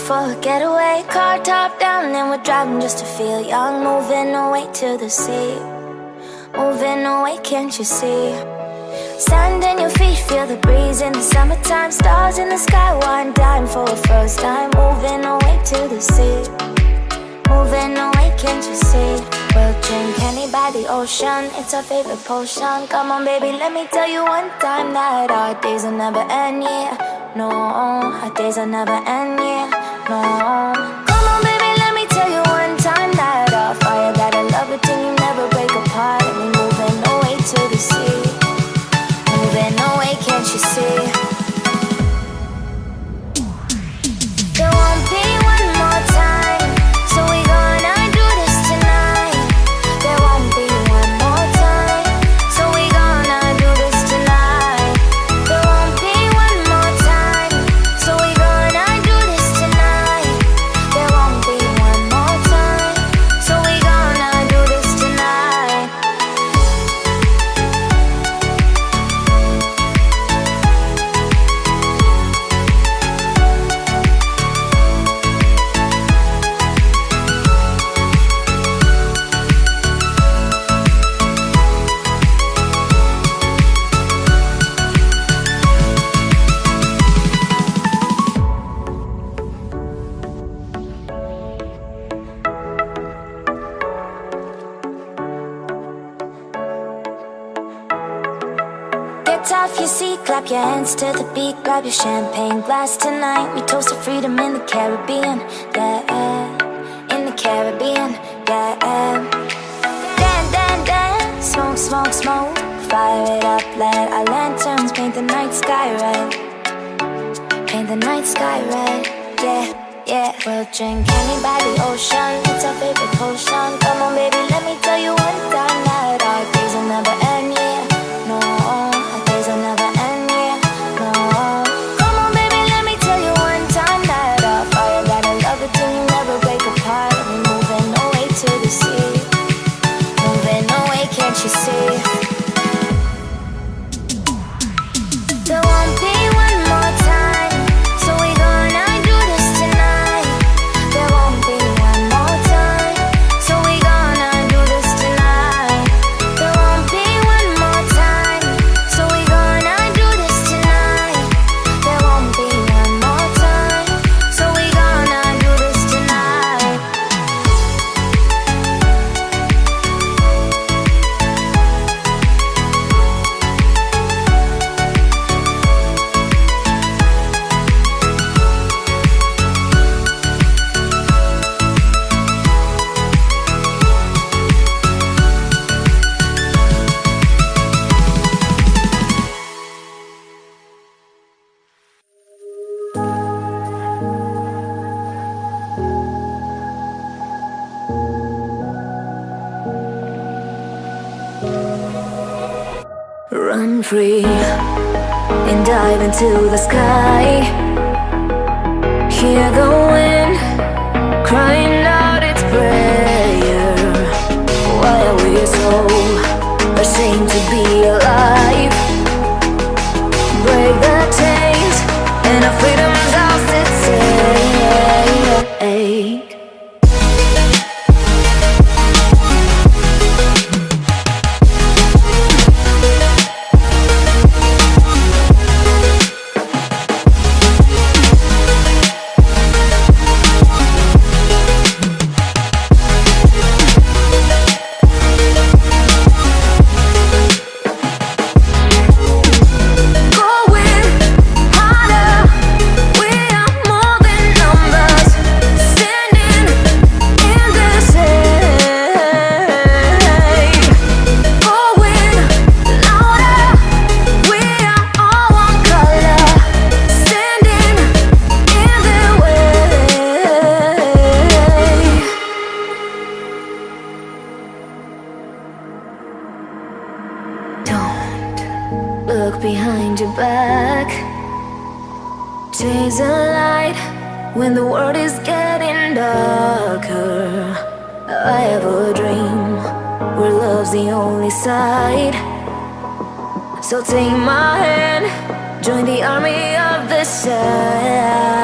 for a getaway. Car top down and we're driving just to feel young. Moving away to the sea, moving away, can't you see? Stand on your feet, feel the breeze in the summertime. Stars in the sky, one dime for a first time. Moving away to the sea, moving away, can't you see? We'll drink honey by the ocean, it's our favorite potion. Come on baby, let me tell you one time that our days will never end, yeah. No, our days will never end, yeah. No. Come on baby, let me tell you one time that our fire got a love it till you never break apart. And we moving away to the sea, moving away, can't you see? There won't be one more time, so we gonna do this tonight. There won't be one more time, so we gonna do this tonight. There won't be one more time, so we gonna do this tonight. There won't be one more time, so we gonna do this tonight. Get off your seat, clap your hands to the beat. Grab your champagne glass tonight. We toast to freedom in the Caribbean, yeah. In the Caribbean, yeah. Dance, dance, dance, smoke, smoke, smoke. Fire it up, let our lanterns paint the night sky red. Paint the night sky red, yeah, yeah. We'll drink honey by the ocean, it's our favorite potion. Come on baby, let me tell you one time that our days will never end, yeah. No, our days will never end, yeah. No. Come on baby, let me tell you one time that our fire got a love it till you never break apart. And we moving away to the sea, moving away, can't you see? There won't be one more time, so we gonna do this tonight. There won't be one more time, so we gonna do this tonight. There won't be one more time, so we gonna do this tonight. There won't be one more time, so we gonna do this tonight. Run free and dive into the sky. Hear the wind crying out its prayer. Why are we so ashamed to be alive? Break the chains and our freedom's ours at stake. Look behind your back. Chase a light when the world is getting darker. I have a dream where love's the only side. So take my hand, join the army of the shadows.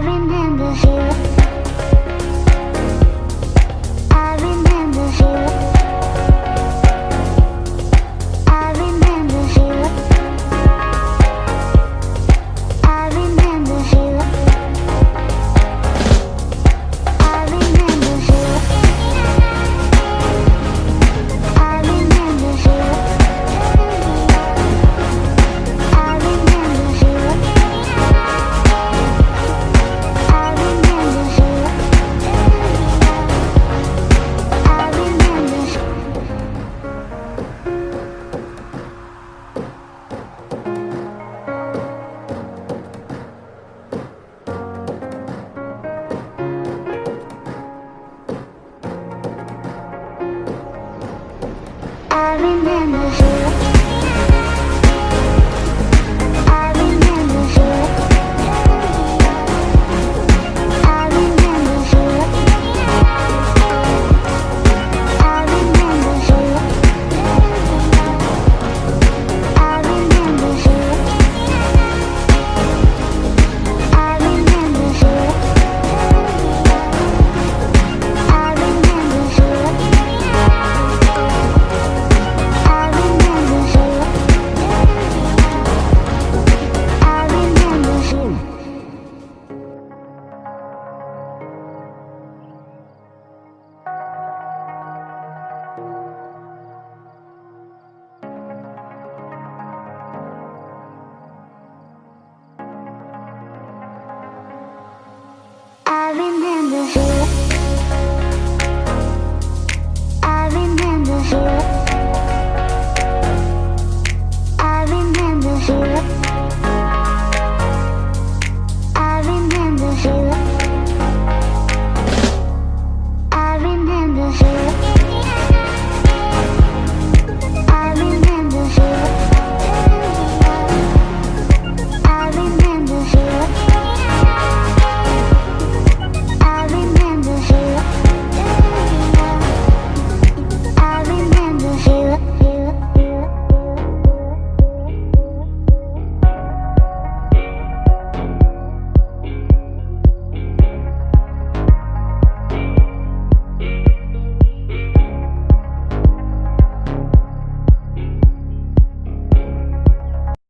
remember